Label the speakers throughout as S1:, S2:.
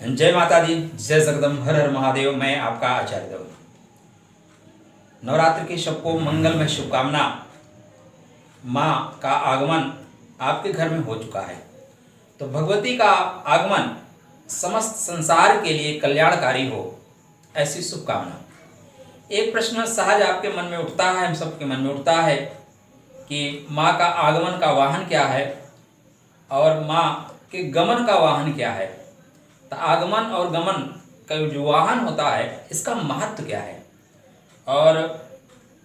S1: जय माता दी, जय जगदम्ब, हर हर महादेव। मैं आपका आचार्य देव। नवरात्र के सबको मंगलमय शुभकामना। माँ का आगमन आपके घर में हो चुका है, तो भगवती का आगमन समस्त संसार के लिए कल्याणकारी हो, ऐसी शुभकामना। एक प्रश्न सहज आपके मन में उठता है, हम सबके मन में उठता है कि माँ का आगमन का वाहन क्या है और माँ के गमन का वाहन क्या है। तो आगमन और गमन का जो वाहन होता है, इसका महत्व क्या है। और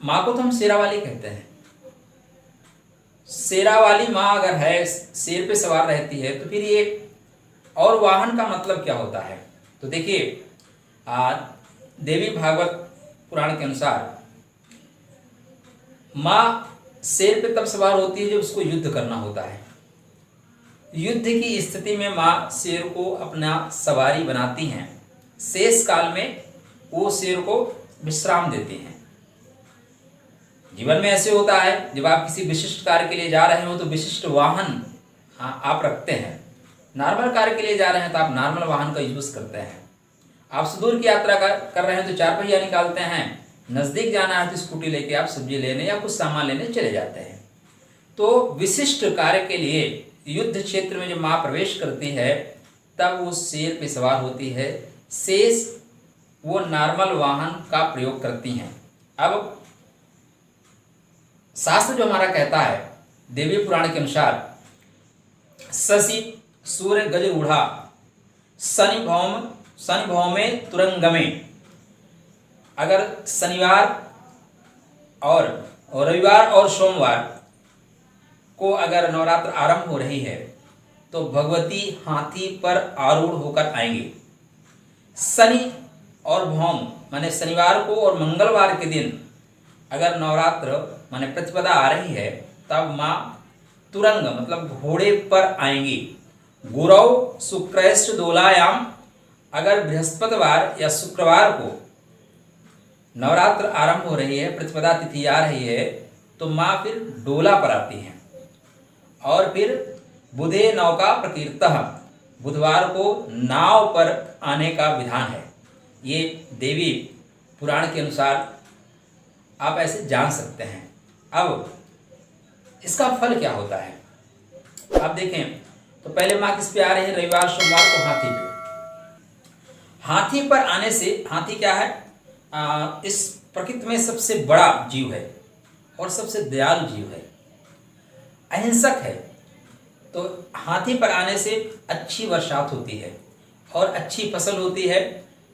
S1: माँ को तो हम शेरा वाली कहते हैं। शेरा वाली माँ अगर है, शेर पे सवार रहती है, तो फिर ये और वाहन का मतलब क्या होता है। तो देखिए, देवी भागवत पुराण के अनुसार माँ शेर पे तब सवार होती है जब उसको युद्ध करना होता है। युद्ध की स्थिति में माँ शेर को अपना सवारी बनाती हैं। शेष काल में वो शेर को विश्राम देती हैं। जीवन में ऐसे होता है, जब आप किसी विशिष्ट कार्य के लिए जा रहे हो तो विशिष्ट वाहन आप रखते हैं। नॉर्मल कार्य के लिए जा रहे हैं तो आप नॉर्मल वाहन का यूज करते हैं। आप सुदूर की यात्रा कर रहे हैं तो चार पहिया निकालते हैं। नज़दीक जाना है तो स्कूटी लेके आप सब्जी लेने या कुछ सामान लेने चले जाते हैं। तो विशिष्ट कार्य के लिए युद्ध क्षेत्र में जब माँ प्रवेश करती है, तब वो शेर पे सवार होती है। शेष वो नॉर्मल वाहन का प्रयोग करती हैं। अब शास्त्र जो हमारा कहता है, देवी पुराण के अनुसार, शशि सूर्य गजरूढ़ा शनि भौमे तुरंगमे। अगर शनिवार और रविवार और सोमवार को अगर नवरात्र आरंभ हो रही है, तो भगवती हाथी पर आरूढ़ होकर आएंगी। शनि और भौम माने शनिवार को और मंगलवार के दिन अगर नवरात्र माने प्रतिपदा आ रही है, तब माँ तुरंग मतलब घोड़े पर आएंगी। गुरौ शुक्रैश्च दोलायाम। अगर बृहस्पतिवार या शुक्रवार को नवरात्र आरंभ हो रही है, प्रतिपदा तिथि आ रही है, तो माँ फिर डोला पर आती हैं। और फिर बुधे नौका प्रकीर्तः, बुधवार को नाव पर आने का विधान है। ये देवी पुराण के अनुसार आप ऐसे जान सकते हैं। अब इसका फल क्या होता है, आप देखें तो पहले माँ किस पे आ रही है, रविवार सोमवार को हाथी पे। हाथी पर आने से, हाथी क्या है, इस प्रकृति में सबसे बड़ा जीव है और सबसे दयालु जीव है, अहिंसक है। तो हाथी पर आने से अच्छी वर्षात होती है और अच्छी फसल होती है,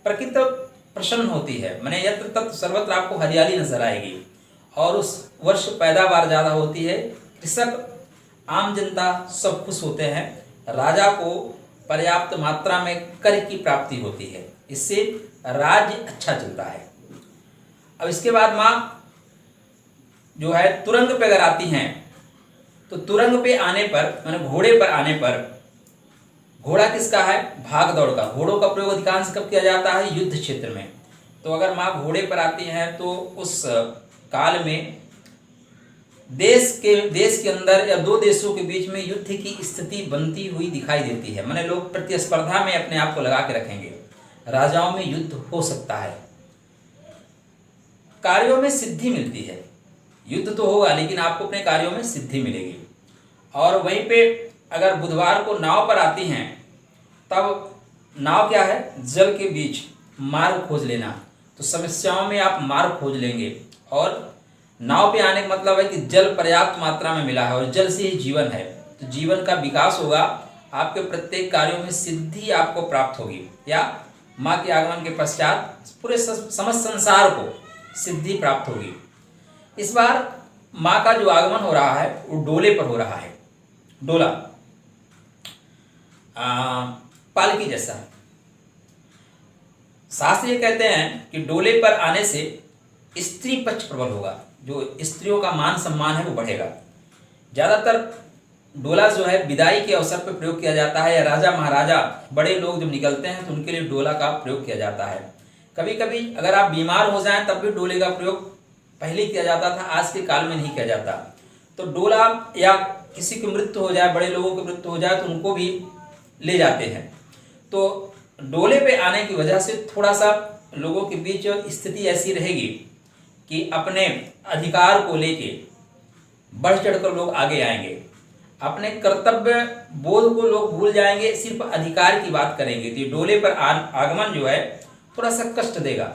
S1: प्रकृति प्रसन्न होती है। माने यत्र तत्र सर्वत्र आपको हरियाली नजर आएगी और उस वर्ष पैदावार ज़्यादा होती है। कृषक, आम जनता सब खुश होते हैं। राजा को पर्याप्त मात्रा में कर की प्राप्ति होती है, इससे राज्य अच्छा चलता है। अब इसके बाद माँ जो है तुरंग पे अगर आती हैं, तो तुरंग पे आने पर माने घोड़े पर आने पर, घोड़ा किसका है, भाग दौड़ का। घोड़ों का प्रयोग अधिकांश कब किया जाता है, युद्ध क्षेत्र में। तो अगर माँ घोड़े पर आती हैं, तो उस काल में देश के अंदर या दो देशों के बीच में युद्ध की स्थिति बनती हुई दिखाई देती है। माने लोग प्रतिस्पर्धा में अपने आप को लगा के रखेंगे, राजाओं में युद्ध हो सकता है, कार्यों में सिद्धि मिलती है। युद्ध तो होगा लेकिन आपको अपने कार्यों में सिद्धि मिलेगी। और वहीं पे अगर बुधवार को नाव पर आती हैं, तब नाव क्या है, जल के बीच मार्ग खोज लेना। तो समस्याओं में आप मार्ग खोज लेंगे। और नाव पे आने का मतलब है कि जल पर्याप्त मात्रा में मिला है और जल से ही जीवन है, तो जीवन का विकास होगा, आपके प्रत्येक कार्यों में सिद्धि आपको प्राप्त होगी। या माँ के आगमन के पश्चात पूरे समस्त संसार को सिद्धि प्राप्त होगी। इस बार माँ का जो आगमन हो रहा है वो डोले पर हो रहा है। डोला पालकी जैसा। शास्त्र ये कहते हैं कि डोले पर आने से स्त्री पक्ष प्रबल होगा, जो स्त्रियों का मान सम्मान है वो बढ़ेगा। ज़्यादातर डोला जो है विदाई के अवसर पर प्रयोग किया जाता है, या राजा महाराजा बड़े लोग जब निकलते हैं तो उनके लिए डोला का प्रयोग किया जाता है। कभी कभी अगर आप बीमार हो जाएं तब भी डोले का प्रयोग पहले किया जाता था, आज के काल में नहीं किया जाता। तो डोला, या किसी की मृत्यु हो जाए, बड़े लोगों की मृत्यु हो जाए, तो उनको भी ले जाते हैं। तो डोले पे आने की वजह से थोड़ा सा लोगों के बीच स्थिति ऐसी रहेगी कि अपने अधिकार को लेके बढ़ चढ़कर लोग आगे आएंगे, अपने कर्तव्य बोध को लोग भूल जाएंगे, सिर्फ अधिकार की बात करेंगे। तो ये डोले पर आगमन जो है थोड़ा सा कष्ट देगा।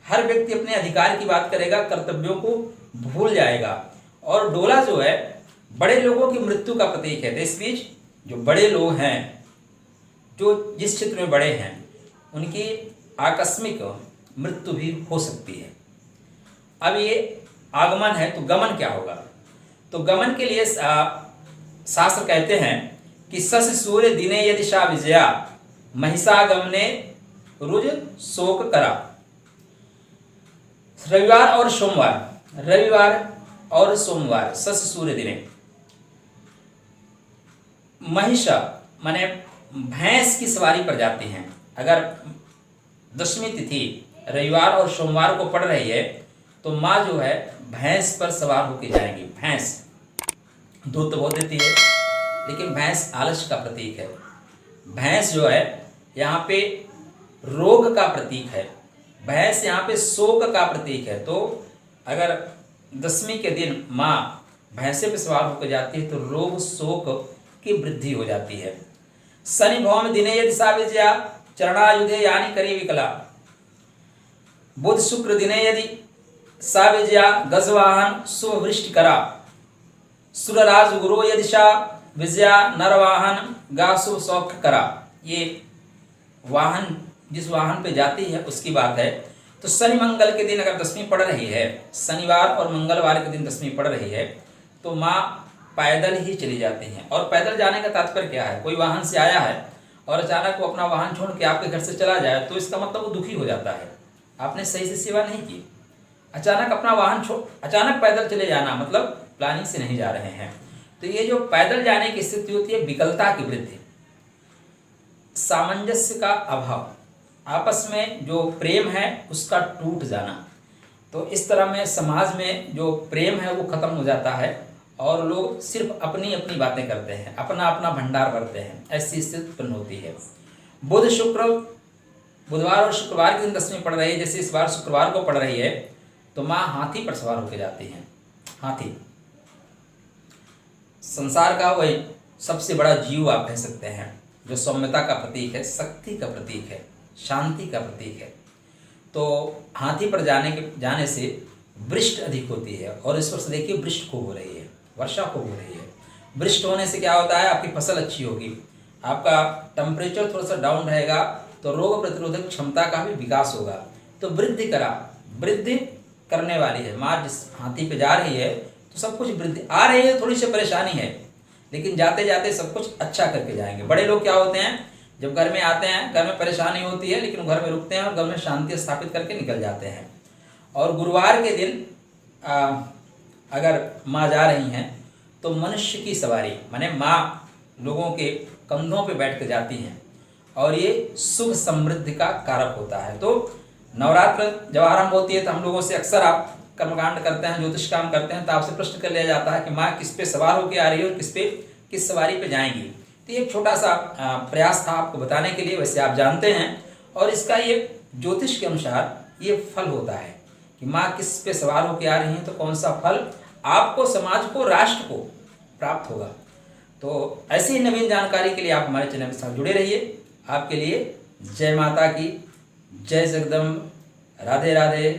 S1: हर व्यक्ति अपने अधिकार की बात करेगा, कर्तव्यों को भूल जाएगा। और डोला जो है बड़े लोगों की मृत्यु का प्रतीक है। तो इस बीच जो बड़े लोग हैं, जो जिस क्षेत्र में बड़े हैं, उनकी आकस्मिक मृत्यु भी हो सकती है। अब ये आगमन है, तो गमन क्या होगा? तो गमन के लिए शास्त्र कहते हैं कि सस सूर्य दिने यदि शा विजया महिषागमने रुज शोक करा। रविवार और सोमवार सस सूर्य दिने, महिष माने भैंस की सवारी पर जाते हैं। अगर दशमी तिथि रविवार और सोमवार को पड़ रही है तो माँ जो है भैंस पर सवार होकर जाएंगी। भैंस दूध तो बहुत देती है, लेकिन भैंस आलस का प्रतीक है। भैंस जो है यहाँ पे रोग का प्रतीक है, भैंस यहाँ पे शोक का प्रतीक है। तो अगर दशमी के दिन माँ भैंसे पे सवार होकर जाती है तो रोग शोक की वृद्धि हो जाती है। शनि भौम दिने यदि सा विजया चरणायुधे यानी करी विकला। बुध शुक्र दिने यदि सा विजया गजवाहन शुभ वृष्टि करा। सुरराज गुरु यदि सा विजया नरवाहन गा शुभ सौख्य करा। ये वाहन जिस वाहन पे जाती है उसकी बात है। तो शनि मंगल के दिन अगर दशमी पड़ रही है, शनिवार और मंगलवार के दिन दशमी पड़ रही है, तो माँ पैदल ही चली जाती हैं। और पैदल जाने का तात्पर्य क्या है? कोई वाहन से आया है और अचानक वो अपना वाहन छोड़ के आपके घर से चला जाए तो इसका मतलब वो दुखी हो जाता है, आपने सही से सेवा नहीं की। अचानक अपना वाहन छोड़ अचानक पैदल चले जाना मतलब प्लानिंग से नहीं जा रहे हैं। तो ये जो पैदल जाने की स्थिति होती है, विकलता की वृद्धि, सामंजस्य का अभाव, आपस में जो प्रेम है उसका टूट जाना। तो इस तरह में समाज में जो प्रेम है वो खत्म हो जाता है और लोग सिर्फ अपनी अपनी बातें करते हैं, अपना अपना भंडार भरते हैं। ऐसी स्थिति उत्पन्न होती है। बुध शुक्र बुधवार और शुक्रवार के दिन दशमी पड़ रही है, जैसे इस बार शुक्रवार को पड़ रही है, तो माँ हाथी पर सवार होकर जाती हैं। हाथी संसार का वही सबसे बड़ा जीव आप कह सकते हैं, जो सौम्यता का प्रतीक है, शक्ति का प्रतीक है, शांति का प्रतीक है। तो हाथी पर जाने से वृष्टि अधिक होती है। और इस वर्ष देखिए वृष्टि खूब हो रही है, वर्षा खूब हो रही है। वृष्टि होने से क्या होता है? आपकी फसल अच्छी होगी, आपका टेम्परेचर थोड़ा सा डाउन रहेगा, तो रोग प्रतिरोधक क्षमता का भी विकास होगा। तो वृद्धि करने वाली है माँ। जिस हाथी पे जा रही है तो सब कुछ वृद्धि आ रही है, थोड़ी सी परेशानी है, लेकिन जाते जाते सब कुछ अच्छा करके जाएंगे। बड़े लोग क्या होते हैं, जब घर में आते हैं, घर में परेशानी होती है, लेकिन घर में रुकते हैं और घर में शांति स्थापित करके निकल जाते हैं। और गुरुवार के दिन अगर माँ जा रही हैं तो मनुष्य की सवारी माने माँ लोगों के कंधों पे बैठ कर जाती हैं और ये सुख समृद्धि का कारक होता है। तो नवरात्र जब आरंभ होती है तो हम लोगों से अक्सर आप कर्मकांड करते हैं, ज्योतिष काम करते हैं, तो आपसे प्रश्न कर लिया जाता है कि माँ किस पे सवार होकर आ रही है और किस सवारी पे जाएंगी। तो ये एक छोटा सा प्रयास था आपको बताने के लिए। वैसे आप जानते हैं और इसका ये ज्योतिष के अनुसार ये फल होता है कि माँ किस पे सवार होकर आ रही हैं तो कौन सा फल आपको, समाज को, राष्ट्र को प्राप्त होगा। तो ऐसी ही नवीन जानकारी के लिए आप हमारे चैनल के साथ जुड़े रहिए। आपके लिए जय माता की, जय जगदम्ब, राधे राधे।